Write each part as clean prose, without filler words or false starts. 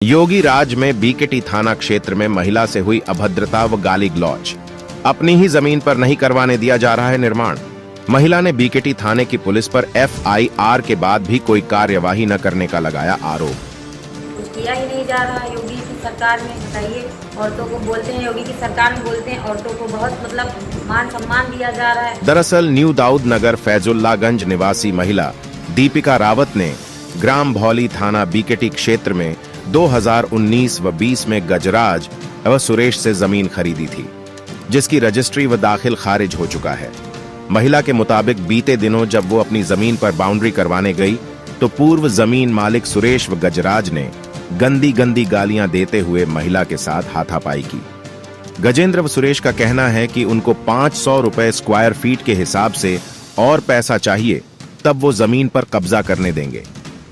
योगी राज में बीकेटी थाना क्षेत्र में महिला से हुई अभद्रता व गाली गलौज। अपनी ही जमीन पर नहीं करवाने दिया जा रहा है निर्माण। महिला ने बीकेटी थाने की पुलिस पर एफआईआर के बाद भी कोई कार्यवाही न करने का लगाया आरोप। कुछ किया ही नहीं जा रहा योगी की सरकार में। बताइए, औरतों को बोलते हैं, योगी की सरकार में बोलते हैं औरतों को बहुत मान सम्मान दिया जा रहा है। दरअसल न्यू दाऊद नगर फैजुल्लागंज निवासी महिला दीपिका रावत ने ग्राम भौली थाना बीकेटी क्षेत्र में 2019 व 20 में गजराज व सुरेश से जमीन खरीदी थी, जिसकी रजिस्ट्री व दाखिल खारिज हो चुका है। महिला के मुताबिक बीते दिनों जब वो अपनी जमीन पर बाउंड्री करवाने गई तो पूर्व जमीन मालिक सुरेश व गजराज ने गंदी गंदी गालियां देते हुए महिला के साथ हाथापाई की। गजेंद्र व सुरेश का कहना है कि उनको 500 रुपए स्क्वायर फीट के हिसाब से और पैसा चाहिए, तब वो जमीन पर कब्जा करने देंगे,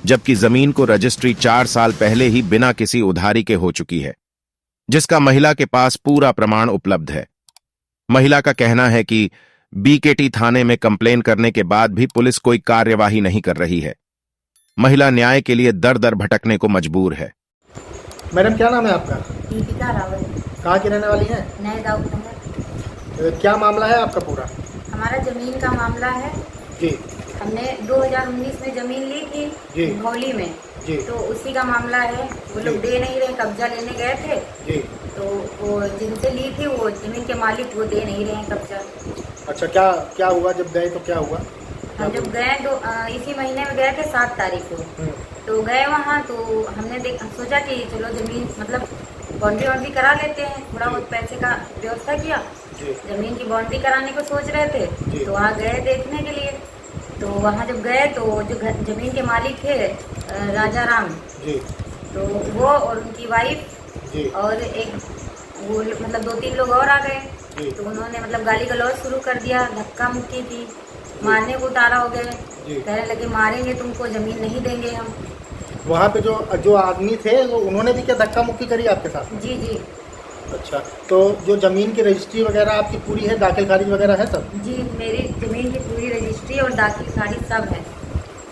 जबकि जमीन को रजिस्ट्री 4 साल पहले ही बिना किसी उधारी के हो चुकी है, जिसका महिला के पास पूरा प्रमाण उपलब्ध है। महिला का कहना है कि बीकेटी थाने में कंप्लेन करने के बाद भी पुलिस कोई कार्यवाही नहीं कर रही है। महिला न्याय के लिए दर दर भटकने को मजबूर है। मैडम, क्या नाम है आपका? दीपिका रावत। कहाँ की रहने वाली हैं? नए दाऊद नगर। क्या मामला है आपका पूरा? हमारा जमीन का मामला है जी। हमने 2019 में जमीन ली थी भौली में जी। तो उसी का मामला है। वो लोग दे नहीं रहे, कब्जा लेने गए थे जी। तो वो जिनसे ली थी वो जमीन के मालिक वो दे नहीं रहे हैं कब्जा। अच्छा, क्या हुआ जब गए तो क्या हुआ? हम जब गए तो इसी महीने में गए थे 7 तारीख को। तो गए वहाँ तो हमने सोचा कि चलो जमीन बाउंड्री करा लेते हैं, थोड़ा बहुत पैसे का व्यवस्था किया। जमीन की बाउंड्री कराने को सोच रहे थे तो वहाँ गए देखने के लिए। तो वहाँ जब गए तो जो जमीन के मालिक थे राजा राम, तो वो और उनकी वाइफ और एक वो 2-3 लोग और आ गए। तो उन्होंने गाली गलौज शुरू कर दिया, धक्का मुक्की की, मारने को उतारा हो गए। कहने लगे मारेंगे तुमको, जमीन नहीं देंगे हम। वहाँ पे जो आदमी थे वो उन्होंने भी क्या धक्का मुक्की करी आपके साथ? जी जी। अच्छा, तो जो जमीन की रजिस्ट्री वगैरह आपकी पूरी है, दाखिल खारिज वगैरह है सब? जी, मेरी जमीन की पूरी रजिस्ट्री और दाखिल खारिज सब है।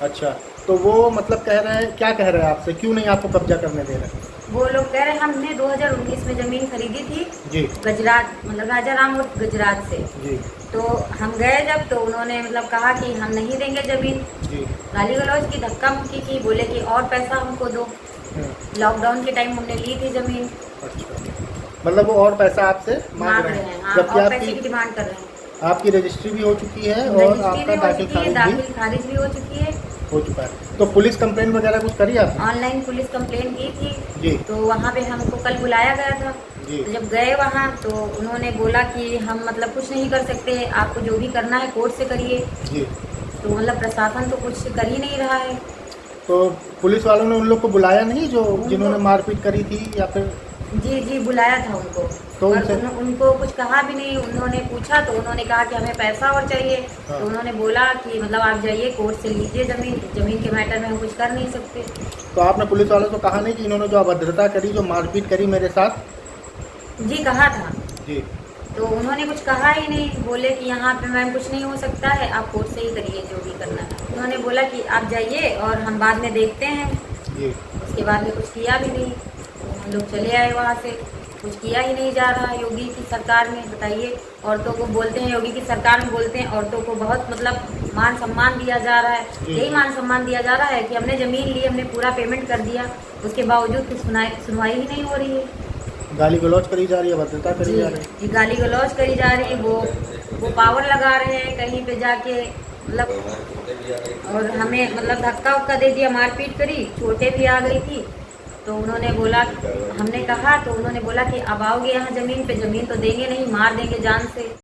अच्छा, तो वो क्या कह रहे हैं आपसे, क्यों नहीं आपको कब्जा करने दे रहे? वो लोग कह रहे हैं हमने 2019 में जमीन खरीदी थी जी। गजराज राजा राम और गजराज से जी। तो हम गए जब तो उन्होंने कहा कि हम नहीं देंगे जमीन। जी। गाली गलौज की, धक्का मुक्की की, बोले कि और पैसा हमको दो। लॉकडाउन के टाइम हमने ली थी जमीन। अच्छा, वो और पैसा आपसे मांग रहे हैं? हाँ, और पैसे की डिमांड कर रहे हैं। आपकी रजिस्ट्री भी हो चुकी है और आपका दाखिल खारिज भी हो चुकी है। हो चुका है। तो पुलिस कंप्लेन वगैरह कुछ करी आपने? ऑनलाइन पुलिस कंप्लेन की थी जी। तो वहाँ पे हमको कल बुलाया गया था जी। तो जब गए वहाँ तो उन्होंने बोला कि हम कुछ नहीं कर सकते, आपको जो भी करना है कोर्ट से करिए जी। तो प्रशासन तो कुछ कर ही नहीं रहा है। तो पुलिस वालों ने उन लोग को बुलाया नहीं जो जिन्होंने मारपीट करी थी, या फिर? जी, बुलाया था उनको तो उनको कुछ कहा भी नहीं। उन्होंने पूछा तो उन्होंने कहा कि हमें पैसा और चाहिए। हाँ। तो उन्होंने बोला कि आप जाइए कोर्ट से लीजिए जमीन के मैटर में हम कुछ कर नहीं सकते। तो आपने पुलिस वालों को कहा नहीं कि इन्होंने जो अभद्रता करी, जो मारपीट करी मेरे साथ? जी, कहा था जी। तो उन्होंने कुछ कहा ही नहीं, बोले कि यहाँ पे मैम कुछ नहीं हो सकता है, आप कोर्ट से ही करिए जो भी करना है। उन्होंने बोला कि आप जाइए और हम बाद में देखते हैं जी। उसके बाद में कुछ किया भी नहीं, हम लोग चले आए वहाँ से। कुछ किया ही नहीं जा रहा योगी की सरकार में। बताइए, औरतों को बोलते हैं, योगी की सरकार में बोलते हैं औरतों को बहुत मान सम्मान दिया जा रहा है। यही मान सम्मान दिया जा रहा है कि हमने जमीन ली, हमने पूरा पेमेंट कर दिया, उसके बावजूद कुछ सुनवाई ही नहीं हो रही है। गाली गलौज करी जा रही है, भद्रता करी जा रही है। गाली गलौज करी जा रही है, वो पावर लगा रहे हैं कहीं पे जाके, और हमें धक्का उक्का दे दिया, मारपीट करी, छोटे भी आ गई थी। तो उन्होंने बोला, हमने कहा तो उन्होंने बोला कि अब आओगे यहाँ जमीन पे, जमीन तो देंगे नहीं, मार देंगे जान से।